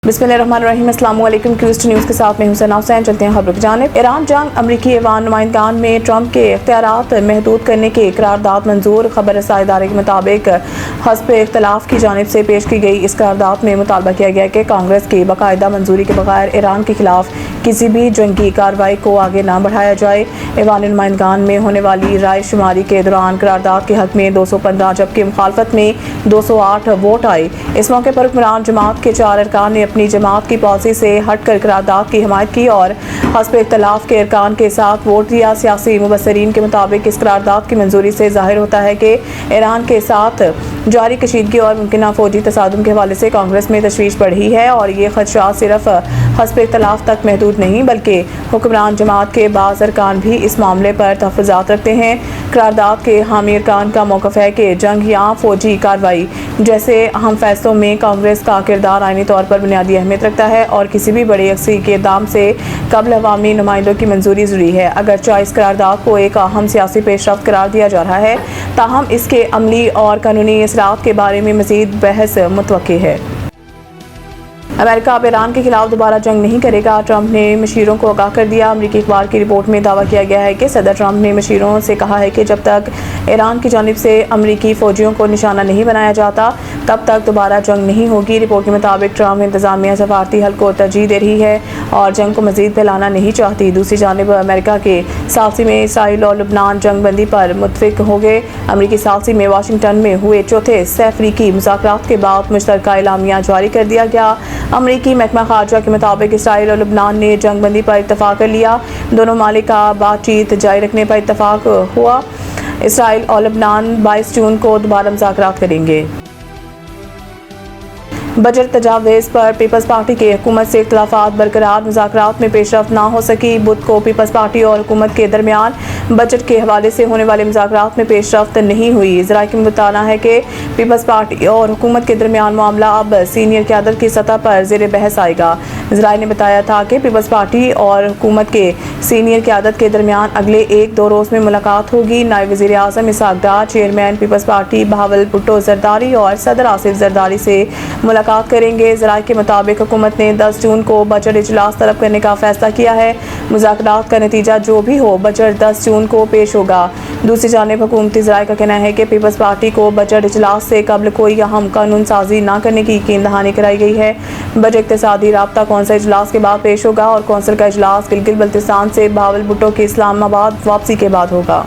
बिस्मिल्लाहिर्रहमानिर्रहीम। अस्सलाम वालेकुम। क्यूस्ट न्यूज़ के साथ मैं हुसैन हुसैन। चलते हैं खबरों की जानिब। ईरान जंग अमरीकी ऐवान नुमाइंदगान में ट्रंप के इख्तियारात महदूद करने की करारदाद मंजूर। खबर रसाई इदारे के मुताबिक हस्ब इख्तलाफ की जानिब से पेश की गई इस करारदाद में मुतालबा किया गया कि कांग्रेस की बाकायदा मंजूरी के बगैर ईरान के खिलाफ किसी भी जंगी कार्रवाई को आगे न बढ़ाया जाए। ऐवान नुमाइंदगान में होने वाली राय शुमारी के दौरान करारदाद के हक में 215 जबकि मुखालफत में 208 वोट आए। इस मौके पर हुक्मरान जमात के 4 अरकान ने अपनी जमात की पॉलिसी से हटकर करारदाद की हिमायत की और हस्ब इख्तलाफ के अरकान के साथ वोट दिया। सियासी मुबस्सरीन के मुताबिक इस करारदाद की मंजूरी से जाहिर होता है कि ईरान के साथ जारी कशीदगी और मुमकिन फौजी तसादुम के हवाले से कांग्रेस में तशवीश बढ़ी है और ये खदशात सिर्फ हस्ब इख्तलाफ तक महदूद नहीं बल्कि हुक्मरान जमात के बाज़ अरकान भी इस मामले पर तहफ़्फ़ुज़ात रखते हैं। करारदाद के हामी अरकान का मौक़िफ़ है कि जंग या फौजी कार्रवाई जैसे अहम फैसलों में कांग्रेस का किरदार आईनी तौर पर बुनियादी अहमियत रखता है और किसी भी बड़े अक्सरी के इक़दाम से कबल अवामी नुमाइंदों की मंजूरी ज़रूरी है। अगरचे इस करारदाद को एक अहम सियासी पेशरफ्त करार दिया जा रहा है, ताहम इसके अमली और कानूनी असरात के बारे में मज़ीद बहस मुतवक्की है। अमेरिका अब ईरान के खिलाफ दोबारा जंग नहीं करेगा, ट्रंप ने मशीरों को आगाह कर दिया। अमरीकी अखबार की रिपोर्ट में दावा किया गया है कि सदर ट्रंप ने मशीरों से कहा है कि जब तक ईरान की जानिब से अमरीकी फौजियों को निशाना नहीं बनाया जाता तब तक दोबारा जंग नहीं होगी। रिपोर्ट के मुताबिक ट्रंप इंतजामिया सफारती हल को तरजीह दे रही है और जंग को मजीद फैलाना नहीं चाहती। दूसरी जानिब अमेरिका के सालसी में इसराइल और लबनान जंग बंदी पर मुत्तफिक हो गए। अमरीकी सालसी में वाशिंगटन में हुए चौथे सैफरीकी मुज़ाकरात के बाद मुश्तरका एलामिया जारी कर दिया गया। अमरीकी महकमा खारजा के मुताबिक इसराइल और लबनान ने जंग बंदी पर इत्तफाक कर लिया। दोनों मालिक का बातचीत जारी रखने पर इत्तफाक हुआ। इसराइल और लबनान 22 जून को दोबारा मुज़ाकरात करेंगे। बजट तजावीज़ पर पीपल्स पार्टी के हुकूमत से इख्तलाफात बरकरार, मुज़ाकरात में पेशरफ्त ना हो सकी। बुध को पीपल्स पार्टी और हुकूमत के दरमियान बजट के हवाले से होने वाले मुज़ाकरात में पेशरफ्त नहीं हुई। ज़राए का बताना है कि पीपल्स पार्टी और हुकूमत के दरमियान मामला अब सीनियर क़यादत की सतह पर ज़ेर बहस आएगा। ज़राए ने बताया था कि पीपल्स पार्टी और हुकूमत के सीनियर क़यादत के दरमियान अगले 1-2 रोज़ में मुलाकात होगी। नायब वज़ीर आज़म Ishaq Dar, chairman peoples party Bilawal Bhutto Zardari और सदर आसिफ ज़रदारी से मुलाकात करेंगे। ज़राए के मुताबिक हुकूमत ने 10 जून को बजट इजलास तलब करने का फैसला किया है। मुज़ाकरात का नतीजा जो भी हो बजट 10 जून को पेश होगा। दूसरी जानिब हुकूमती ज़राए का कहना है कि पीपल्स पार्टी को बजट इजलास से कबल कोई अहम कानून साजी न करने की यकीन दहानी कराई गई है। बजट इक़्तिसादी राब्ता कौंसिल इजलास के बाद पेश होगा और कौंसिल का इजलास गिलगित बल्तिस्तान से बहावल भुट्टो की इस्लामाबाद वापसी के बाद होगा।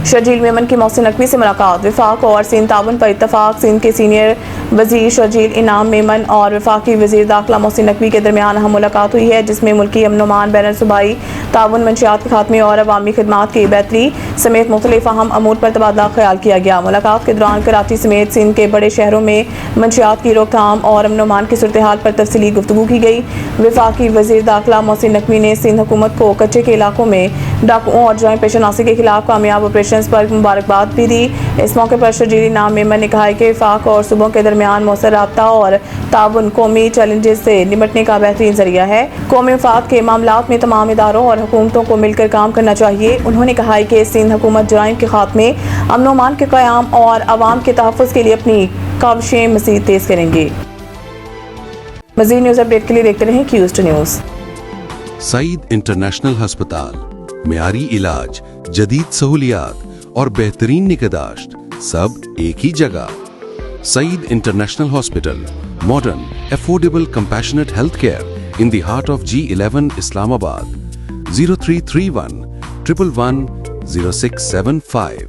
शर्जील मेमन की मोहसिन नकवी से मुलाकात, वफाक और सिंध ताउन पर इत्तफाक। सिंध के सीनियर वजीर शर्जील इनाम मेमन और वफाकी वजीर दाखिला मोहसिन नकवी के दरमियान अहम मुलाकात हुई है, जिसमें मुल्की अमन-ओ-अमान, बैनुल सूबाई ताउन, मंशियात के खात्मे और अवामी खिदमात की बेहतरी समेत मुख्तलिफ अहम अमूर पर तबादला ख्याल किया गया। मुलाकात के दौरान कराची समेत सिंध के बड़े शहरों में मंशियात की रोकथाम और अमन-ओ-अमान की सूरत हाल पर तफसीली गुफ्तगू की गई। वफाकी वजीर दाखिला मोहसिन नकवी ने सिंध हुकूमत को कच्चे के इलाकों में डाकुओं और जुर्म पेशनासी के खिलाफ कामयाब ऑपरेशन पर मुबारकबाद भी दी। इस मौके पर शर्जील इनाम मेमन ने कहा है कि वफाक और सूबों के दरमियान मौसर राब्ता और ताउन कौमी चैलेंजेस से निपटने का बेहतरीन जरिया है। कौमी मफाद के मामलात में तमाम इदारों और हुकूमतों को मिलकर काम करना चाहिए। उन्होंने कहा है कि सिंध हुकूमत जराइम के खात्मे, अमन-ओ-अमान के क़याम और अवाम के तहफ़्फ़ुज़ के लिए अपनी काविशें मज़ीद तेज़ करेंगे। मज़ीद न्यूज़ अपडेट के लिए देखते रहें क्यूस्ट न्यूज़। सईद इंटरनेशनल हस्पताल, मियारी इलाज, जदीद सहूलियात और बेहतरीन निगहदाश्त सब एक ही जगह। Saeed international hospital, modern, affordable, compassionate health care in the heart of G11 Islamabad. 0331 111 0675